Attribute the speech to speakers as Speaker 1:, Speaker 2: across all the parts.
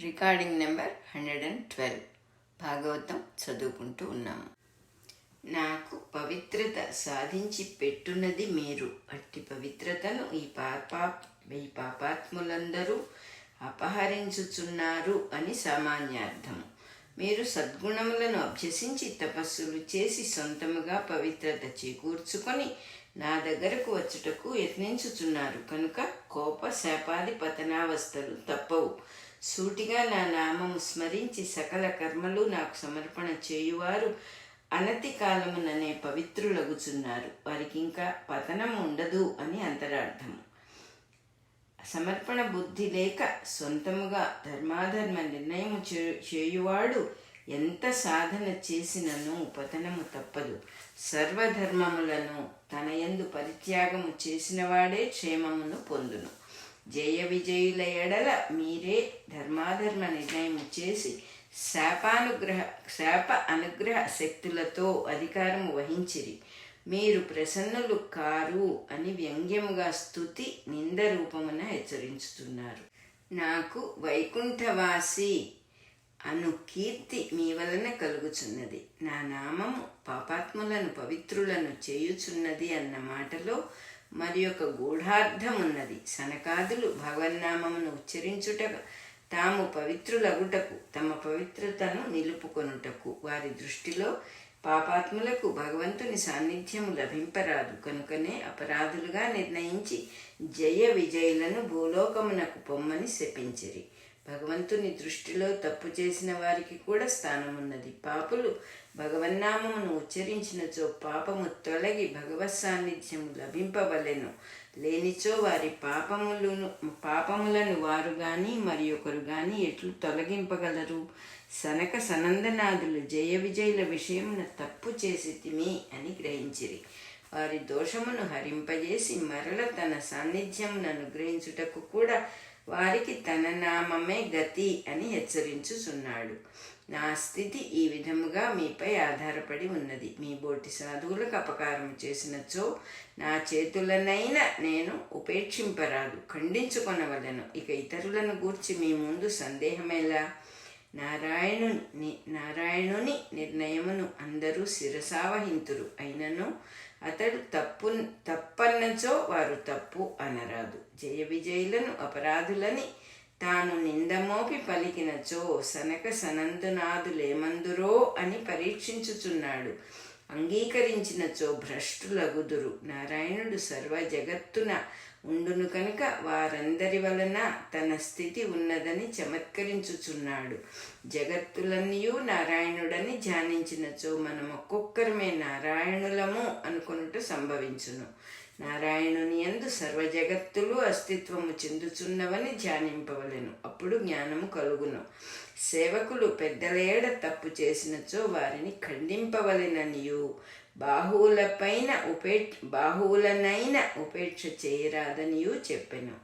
Speaker 1: Recording number 112. Bhagavatam చదువుకుంటూ ఉన్నాము. నాకు పవిత్రత సాధించి పెట్టున్నది మీరు. అట్టి పవిత్రతను ఈ పాపాత్ములందరూ అపహరించుచున్నారు అని సామాన్యార్థము. మీరు సద్గుణములను అభ్యసించి తపస్సులు చేసి సొంతముగా పవిత్రత చేకూర్చుకొని నా దగ్గరకు వచ్చుటకు యత్నించుచున్నారు కనుక కోప శాపాది పతనావస్థలు తప్పవు. సూటిగా నా నామము స్మరించి సకల కర్మలు నాకు సమర్పణ చేయువారు అనతి కాలముననే పవిత్రులగుచున్నారు. వారికి ఇంకా పతనం ఉండదు అని అంతరార్థము. సమర్పణ బుద్ధి లేక సొంతముగా ధర్మాధర్మ నిర్ణయము చేయువాడు ఎంత సాధన చేసినను పతనము తప్పదు. సర్వధర్మములను తన యందు పరిత్యాగము చేసినవాడే క్షేమమును పొందును. జయ విజయుల ఎడల మీరే ధర్మాధర్మ నిర్ణయము చేసి శాప అనుగ్రహ శక్తులతో అధికారము వహించిరి. మీరు ప్రసన్నులు కారు అని వ్యంగ్యముగా స్తుతి నింద రూపమున హెచ్చరించుతున్నారు. నాకు వైకుంఠవాసి అను కీర్తి మీ వలన కలుగుచున్నది. నా నామము పాపాత్ములను పవిత్రులను చేయుచున్నది అన్న మాటలో మరి ఒక గూఢార్థం ఉన్నది. సనకాదులు భగవన్నామమును ఉచ్చరించుట తాము పవిత్రులగుటకు, తమ పవిత్రతను నిలుపుకొనుటకు. వారి దృష్టిలో పాపాత్ములకు భగవంతుని సాన్నిధ్యము లభింపరాదు. కనుకనే అపరాధులుగా నిర్ణయించి జయ విజయులను భూలోకమునకు పొమ్మని శపించిరి. భగవంతుని దృష్టిలో తప్పు చేసిన వారికి కూడా స్థానమున్నది. పాపులు భగవన్నామమును ఉచ్చరించినచో పాపము తొలగి భగవత్ సాన్నిధ్యము లభింపవలెను. లేనిచో వారి పాపములను వారు గాని మరి ఒకరు గాని ఎట్లు తొలగింపగలరు? సనక సనందనాదులు జయ విజయుల విషయమున తప్పు చేసితిమి అని గ్రహించిరి. వారి దోషమును హరింపజేసి మరల తన సాన్నిధ్యమును అనుగ్రహించుటకు కూడా వారికి తన నామమే గతి అని హెచ్చరించుచున్నాడు. నా స్థితి ఈ విధముగా మీపై ఆధారపడి ఉన్నది. మీ బోటి సాధువులకు అపకారం చేసినచో నా చేతులనైనా నేను ఉపేక్షింపరాదు, ఖండించుకొనవలెను. ఇక ఇతరులను గూర్చి మీ ముందు సందేహమేలా? నారాయణుని నిర్ణయమును అందరూ శిరసావహింతురు. అయినను అతడు తప్పన్నచో వారు తప్పు అనరాదు. జయ విజయులను అపరాధులని తాను నిందమోపి పలికినచో సనక సనందునాదులేమందురో అని పరీక్షించుచున్నాడు. అంగీకరించినచో భ్రష్టులగుదురు. నారాయణుడు సర్వ జగత్తున ఉండును కనుక వారందరి వలన తన స్థితి ఉన్నదని చమత్కరించుచున్నాడు. జగత్తులన్నీయూ నారాయణుడని ధ్యానించినచో మనం ఒక్కొక్కరమే నారాయణులము అనుకొనుట సంభవించును. నారాయణుని యందు సర్వ జగత్తులు అస్తిత్వము చెందుచున్నవని ధ్యానింపవలెను. అప్పుడు జ్ఞానము కలుగును. సేవకులు పెద్దలేడ తప్పు చేసినచో వారిని ఖండింపవలెననియు బాహువులనైన ఉపేక్ష చేయరాదనియు చెప్పెను.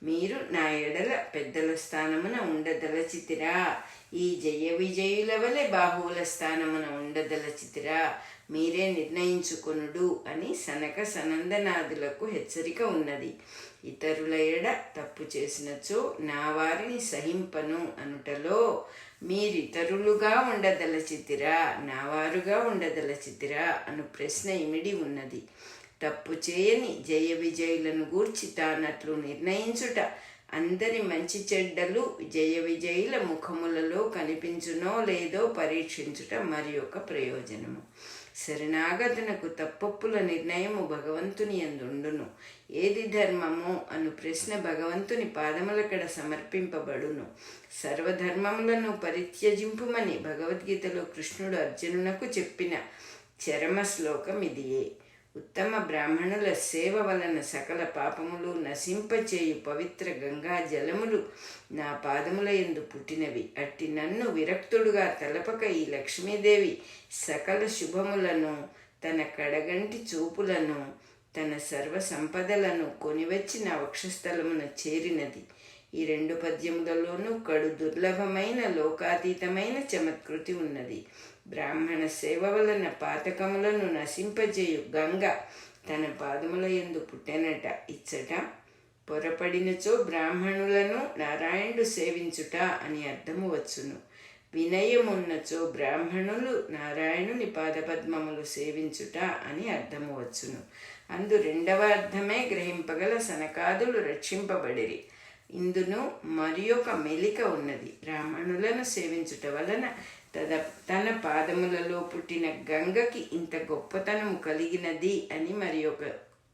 Speaker 1: మీరు నా ఎడల పెద్దల స్థానమున ఉండదలచితిరా? ఈ జయ విజయుల వలె బాహువుల స్థానమున ఉండదలచితిరా? మీరే నిర్ణయించుకొనుడు అని సనక సనందనాదులకు హెచ్చరిక ఉన్నది. ఇతరుల ఎడ తప్పు చేసినచో నా వారిని సహింపను అనుటలో మీరితరులుగా ఉండదలచితిరా, నావారుగా ఉండదలచితిరా అను ప్రశ్న ఇమిడి ఉన్నది. తప్పు చేయని జయ విజయులను గూర్చి తానట్లు నిర్ణయించుట అందరి మంచి చెడ్డలు జయ విజయుల ముఖములలో కనిపించునో లేదో పరీక్షించుట మరి ఒక ప్రయోజనము. శరణాగతునకు తప్పొప్పుల నిర్ణయము భగవంతుని యందుండును. ఏది ధర్మము అను ప్రశ్న భగవంతుని పాదములకడ సమర్పింపబడును. సర్వధర్మములను పరిత్యజింపుమని భగవద్గీతలో కృష్ణుడు అర్జునునకు చెప్పిన చరమ శ్లోకం ఇదియే. ఉత్తమ బ్రాహ్మణుల సేవ వలన సకల పాపములు నశింపచేయు పవిత్ర గంగా జలములు నా పాదముల యందు పుట్టినవి. అట్టి నన్ను విరక్తుడుగా తలపక ఈ లక్ష్మీదేవి సకల శుభములను, తన కడగంటి చూపులను, తన సర్వ సంపదలను కొనివచ్చి నా వక్షస్థలమున చేరినది. ఈ 2 పద్యములలోనూ కడు దుర్లభమైన లోకాతీతమైన చమత్కృతి ఉన్నది. బ్రాహ్మణ సేవ వలన పాతకములను నశింపజేయు గంగ తన పాదముల యందు పుట్టెనట. ఇచ్చట పొరపడినచో బ్రాహ్మణులను నారాయణుడు సేవించుట అని అర్థము వచ్చును. వినయమున్నచో బ్రాహ్మణులు నారాయణుని పాదపద్మములు సేవించుట అని అర్థము వచ్చును. అందు రెండవ అర్థమే గ్రహింపగల సనకాదులు రక్షింపబడిరి. ఇందును మరి ఒక మెలిక ఉన్నది. బ్రాహ్మణులను సేవించుట వలన తన పాదములలో పుట్టిన గంగకి ఇంత గొప్పతనము కలిగినది అని మరి ఒక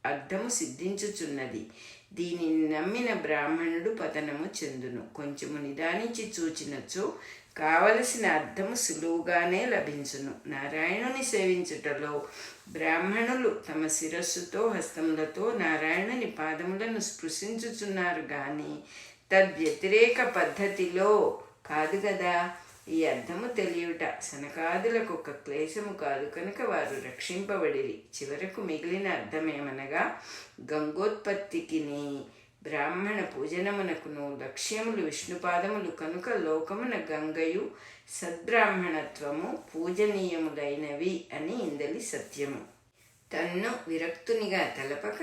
Speaker 1: అర్థము సిద్ధించుచున్నది. దీనిని నమ్మిన బ్రాహ్మణుడు పతనము చెందును. కొంచెము నిదానించి చూచినచో కావలసిన అర్థము సులువుగానే లభించును. నారాయణుని సేవించుటలో బ్రాహ్మణులు తమ శిరస్సుతో హస్తములతో నారాయణుని పాదములను స్పృశించుచున్నారు కానీ తద్వ్యతిరేక పద్ధతిలో కాదు కదా. ఈ అర్థము తెలియుట సనకాదులకు ఒక క్లేశము కాదు కనుక వారు రక్షింపబడిరి. చివరకు మిగిలిన అర్థమేమనగా గంగోత్పత్తికిని బ్రాహ్మణ పూజనమునకును లక్ష్యములు విష్ణుపాదములు కనుక లోకమున గంగయు సద్బ్రాహ్మణత్వము పూజనీయములైనవి అని ఇందలి సత్యము. తన్ను విరక్తునిగా తలపక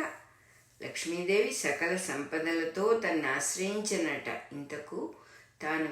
Speaker 1: లక్ష్మీదేవి సకల సంపదలతో తన్ను ఆశ్రయించనట. ఇంతకు తాను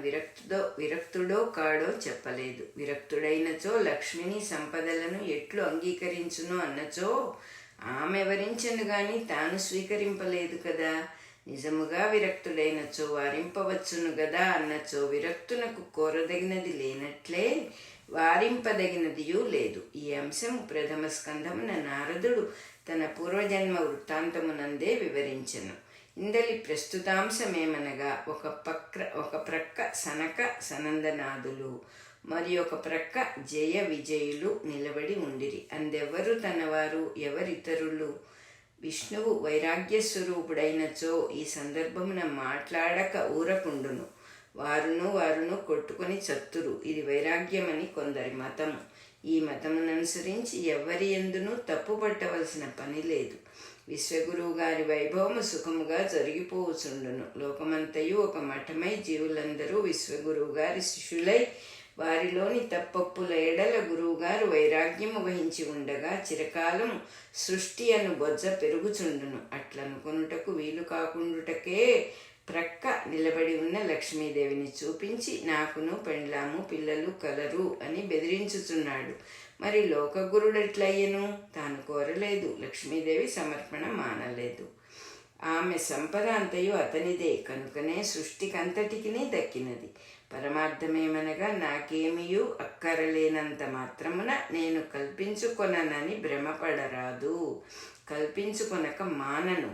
Speaker 1: విరక్తుడో కాడో చెప్పలేదు. విరక్తుడైనచో లక్ష్మిని సంపదలను ఎట్లు అంగీకరించును అన్నచో ఆమె వరించను గాని తాను స్వీకరింపలేదు కదా. నిజముగా విరక్తుడైనచో వారింపవచ్చును గదా అన్నచో విరక్తునకు కోరదగినది లేనట్లే వారింపదగినదియూ లేదు. ఈ అంశము ప్రథమ స్కంధమున నారదుడు తన పూర్వజన్మ వృత్తాంతమునందే వివరించెను. ఇందలి ప్రస్తుతాంశమేమనగా ఒక ప్రక్క సనక సనందనాదులు మరి ఒక ప్రక్క జయ విజయులు నిలబడి ఉండిరి. అందెవ్వరు తనవారు ఎవరితరులు. విష్ణువు వైరాగ్యస్వరూపుడైనచో ఈ సందర్భమున మాట్లాడక ఊరకుండును. వారును కొట్టుకొని చత్తురు. ఇది వైరాగ్యమని కొందరి మతము. ఈ మతముననుసరించి ఎవ్వరి ఎందునూ తప్పు పట్టవలసిన పని లేదు. విశ్వగురువు గారి వైభవము సుఖముగా జరిగిపోవచుండును. లోకమంతయు ఒక మఠమై జీవులందరూ విశ్వగురువు గారి శిష్యులై వారిలోని తప్పప్పుల ఎడల గురువుగారు వైరాగ్యము వహించి ఉండగా చిరకాలము సృష్టి అను బొజ్జ పెరుగుచుండును. అట్లనుకొనుటకు వీలు కాకుండుటకే ప్రక్క నిలబడి ఉన్న లక్ష్మీదేవిని చూపించి నాకును పెండ్లాము పిల్లలు కలరు అని బెదిరించుచున్నాడు. మరి లోకగురుడెట్లయ్యను? తాను కోరలేదు. లక్ష్మీదేవి సమర్పణ మానలేదు. ఆమె సంపద అంతయు అతనిదే కనుకనే సృష్టికంతటికి దక్కినది. పరమార్థమేమనగా నాకేమియూ అక్కరలేనంత మాత్రమున నేను కల్పించుకొననని భ్రమపడరాదు. కల్పించుకొనక మానను.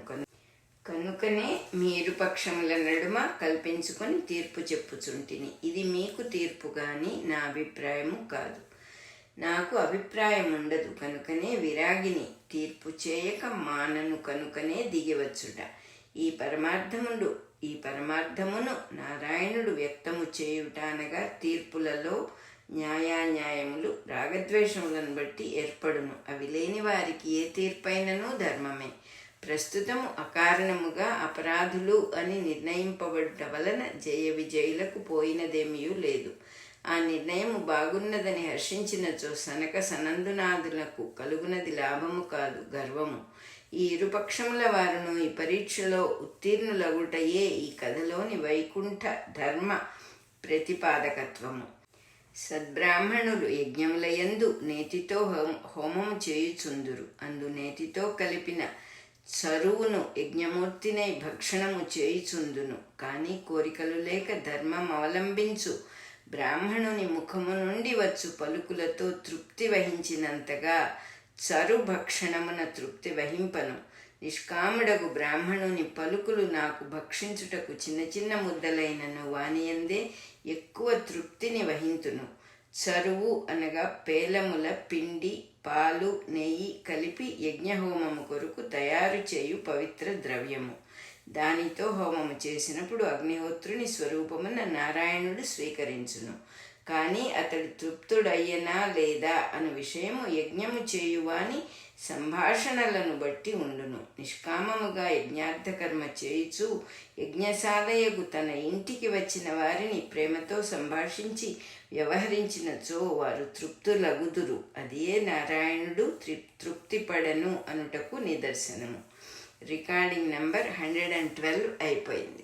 Speaker 1: కనుకనే మీ ఇరుపక్షముల నడుమ కల్పించుకొని తీర్పు చెప్పుచుంటిని. ఇది మీకు తీర్పు గాని నా అభిప్రాయము కాదు. నాకు అభిప్రాయం ఉండదు కనుకనే విరాగిని. తీర్పు చేయక మానను కనుకనే దిగివచ్చుట. ఈ పరమార్థమును నారాయణుడు వ్యక్తము చేయుట అనగా తీర్పులలో న్యాయాన్యాయములు రాగద్వేషములను బట్టి ఏర్పడును. అవి లేని వారికి ఏ తీర్పైనను ధర్మమే. ప్రస్తుతము అకారణముగా అపరాధులు అని నిర్ణయింపబడుట వలన జయ విజయులకు పోయినదేమీ లేదు. ఆ నిర్ణయము బాగున్నదని హర్షించినచో సనక సనందునాథులకు కలుగునది లాభము కాదు, గర్వము. ఈ ఇరుపక్షముల వారును ఈ పరీక్షలో ఉత్తీర్ణులగుటయే ఈ కథలోని వైకుంఠ ధర్మ ప్రతిపాదకత్వము. సద్బ్రాహ్మణులు యజ్ఞములయందు నేతితో హోమము చేయుచుందురు. అందు నేతితో కలిపిన చరువును యజ్ఞమూర్తినై భక్షణము చేయుచుందును. కానీ కోరికలు లేక ధర్మం అవలంబించు బ్రాహ్మణుని ముఖము నుండి వచ్చు పలుకులతో తృప్తి వహించినంతగా చరు భక్షణమున తృప్తి వహింపను. నిష్కాముడగు బ్రాహ్మణుని పలుకులు నాకు భక్షించుటకు చిన్న చిన్న ముద్దలైనను వానియందే ఎక్కువ తృప్తిని వహింతును. చరువు అనగా పేలముల పిండి పాలు నెయ్యి కలిపి యజ్ఞహోమము కొరకు తయారు చేయు పవిత్ర ద్రవ్యము. దానితో హోమము చేసినప్పుడు అగ్నిహోత్రుని స్వరూపమున నారాయణుడు స్వీకరించును. కానీ అతడు తృప్తుడయ్యనా లేదా అను విషయము యజ్ఞము చేయువాని సంభాషణలను బట్టి ఉండును. నిష్కామముగా యజ్ఞార్థకర్మ చేయుచు యజ్ఞశాలయకు తన ఇంటికి వచ్చిన వారిని ప్రేమతో సంభాషించి వ్యవహరించినచో వారు తృప్తులగుదురు. అదియే నారాయణుడు తృప్తిపడను అనుటకు నిదర్శనము. రికార్డింగ్ నెంబర్ 112 అయిపోయింది.